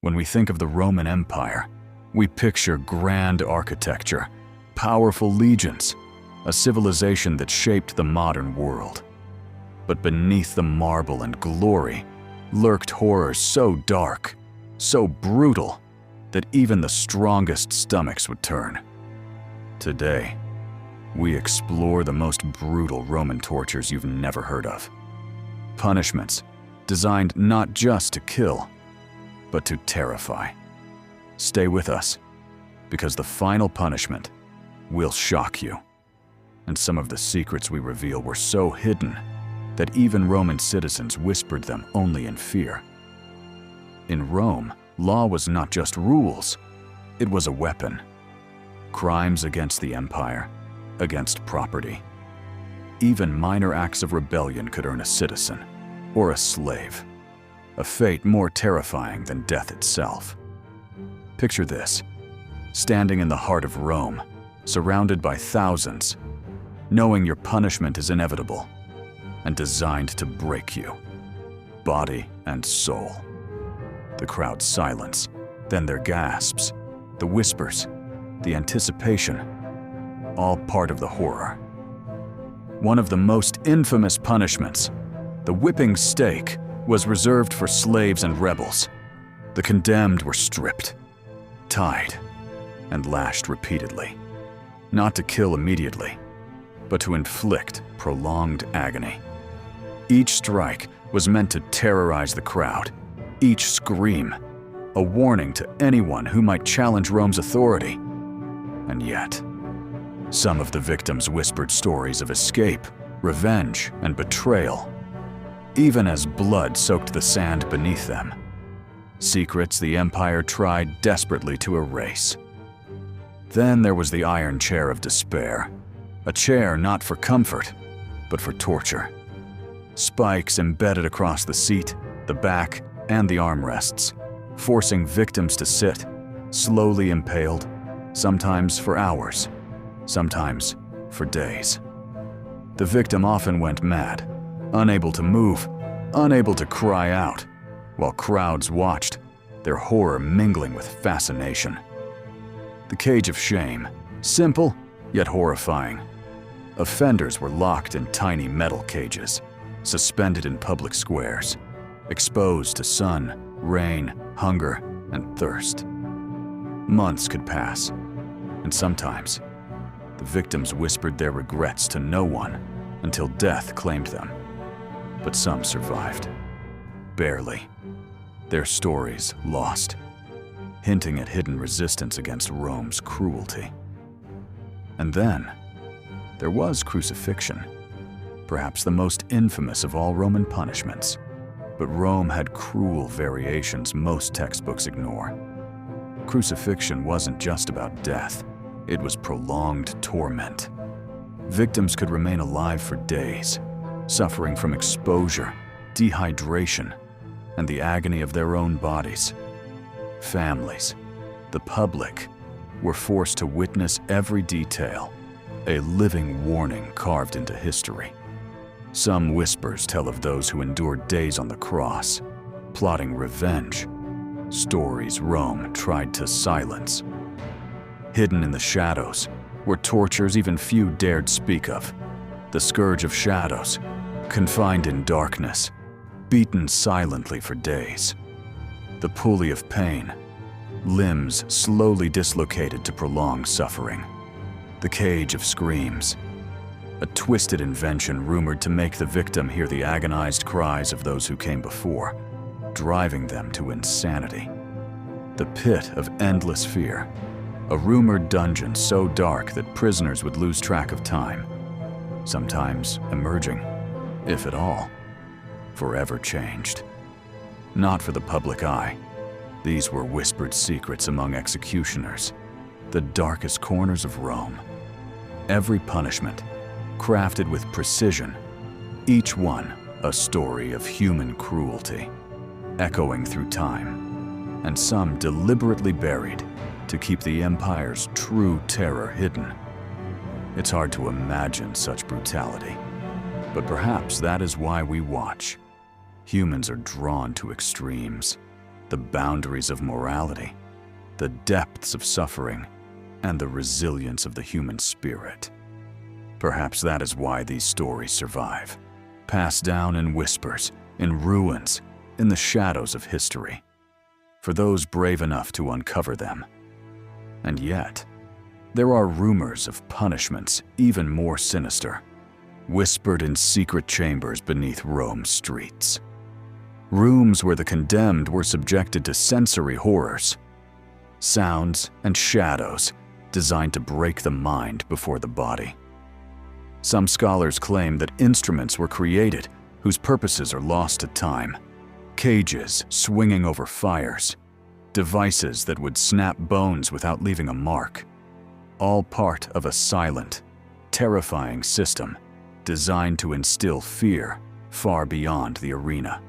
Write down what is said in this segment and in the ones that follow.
When we think of the Roman Empire, we picture grand architecture, powerful legions, a civilization that shaped the modern world. But beneath the marble and glory lurked horrors so dark, so brutal, that even the strongest stomachs would turn. Today, we explore the most brutal Roman tortures you've never heard of. Punishments designed not just to kill, but to terrify. Stay with us, because the final punishment will shock you. And some of the secrets we reveal were so hidden that even Roman citizens whispered them only in fear. In Rome, law was not just rules, it was a weapon. Crimes against the empire, against property. Even minor acts of rebellion could earn a citizen, or a slave. A fate more terrifying than death itself. Picture this, standing in the heart of Rome, surrounded by thousands, knowing your punishment is inevitable and designed to break you, body and soul. The crowd's silence, then their gasps, the whispers, the anticipation, all part of the horror. One of the most infamous punishments, the whipping stake, was reserved for slaves and rebels. The condemned were stripped, tied, and lashed repeatedly, not to kill immediately, but to inflict prolonged agony. Each strike was meant to terrorize the crowd, each scream a warning to anyone who might challenge Rome's authority. And yet, some of the victims whispered stories of escape, revenge, and betrayal, even as blood soaked the sand beneath them. Secrets the empire tried desperately to erase. Then there was the iron chair of despair, a chair not for comfort, but for torture. Spikes embedded across the seat, the back, and the armrests, forcing victims to sit, slowly impaled, sometimes for hours, sometimes for days. The victim often went mad, unable to move, unable to cry out, while crowds watched, their horror mingling with fascination. The cage of shame, simple yet horrifying. Offenders were locked in tiny metal cages, suspended in public squares, exposed to sun, rain, hunger, and thirst. Months could pass, and sometimes the victims whispered their regrets to no one until death claimed them. But some survived. Barely. Their stories lost, hinting at hidden resistance against Rome's cruelty. And then, there was crucifixion, perhaps the most infamous of all Roman punishments. But Rome had cruel variations most textbooks ignore. Crucifixion wasn't just about death, it was prolonged torment. Victims could remain alive for days, suffering from exposure, dehydration, and the agony of their own bodies. Families, the public, were forced to witness every detail, a living warning carved into history. Some whispers tell of those who endured days on the cross, plotting revenge, stories Rome tried to silence. Hidden in the shadows were tortures even few dared speak of, the scourge of shadows, confined in darkness, beaten silently for days. The pulley of pain, limbs slowly dislocated to prolong suffering. The cage of screams, a twisted invention rumored to make the victim hear the agonized cries of those who came before, driving them to insanity. The pit of endless fear, a rumored dungeon so dark that prisoners would lose track of time, sometimes emerging, if at all, forever changed. Not for the public eye. These were whispered secrets among executioners, the darkest corners of Rome. Every punishment, crafted with precision, each one a story of human cruelty, echoing through time, and some deliberately buried to keep the empire's true terror hidden. It's hard to imagine such brutality, but perhaps that is why we watch. Humans are drawn to extremes. the boundaries of morality, the depths of suffering, and the resilience of the human spirit. Perhaps that is why these stories survive, passed down in whispers, in ruins, in the shadows of history, for those brave enough to uncover them. And yet, there are rumors of punishments even more sinister, whispered in secret chambers beneath Rome's streets. Rooms where the condemned were subjected to sensory horrors, sounds and shadows designed to break the mind before the body. Some scholars claim that instruments were created whose purposes are lost to time, cages swinging over fires, devices that would snap bones without leaving a mark, all part of a silent, terrifying system designed to instill fear far beyond the arena.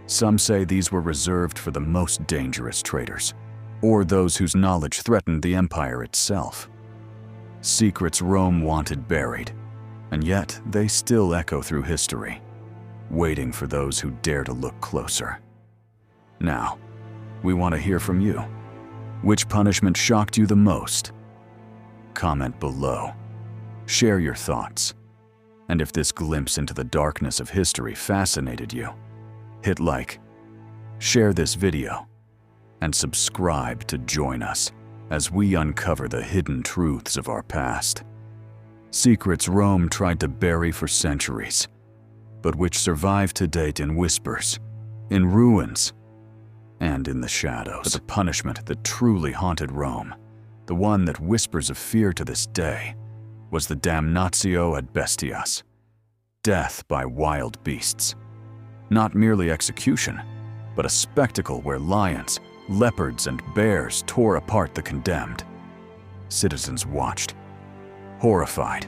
Some say these were reserved for the most dangerous traitors, or those whose knowledge threatened the empire itself. Secrets Rome wanted buried, and yet they still echo through history, waiting for those who dare to look closer. Now, we want to hear from you. Which punishment shocked you the most? Comment below. Share your thoughts. And if this glimpse into the darkness of history fascinated you, hit like, share this video, and subscribe to join us as we uncover the hidden truths of our past. Secrets Rome tried to bury for centuries, but which survive to date in whispers, in ruins, and in the shadows. But the punishment that truly haunted Rome, the one that whispers of fear to this day, was the Damnatio at Bestias, death by wild beasts. Not merely execution, but a spectacle where lions, leopards, and bears tore apart the condemned. Citizens watched, horrified,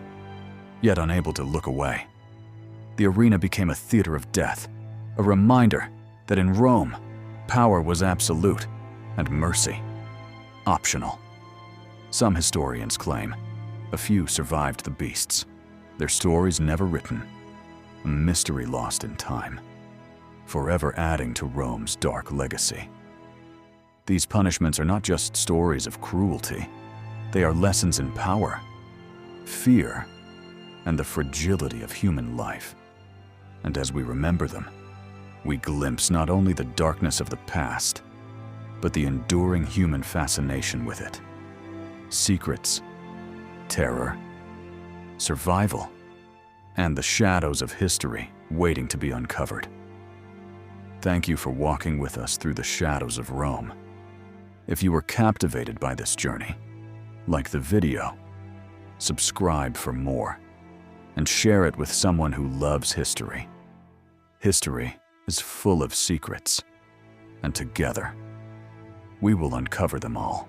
yet unable to look away. The arena became a theater of death, a reminder that in Rome, power was absolute and mercy optional. Some historians claim a few survived the beasts, their stories never written, a mystery lost in time, forever adding to Rome's dark legacy. These punishments are not just stories of cruelty, they are lessons in power, fear, and the fragility of human life. And as we remember them, we glimpse not only the darkness of the past, but the enduring human fascination with it. Secrets, terror, survival, and the shadows of history waiting to be uncovered. Thank you for walking with us through the shadows of Rome. If you were captivated by this journey, like the video, subscribe for more, and share it with someone who loves history. History is full of secrets, and together, we will uncover them all.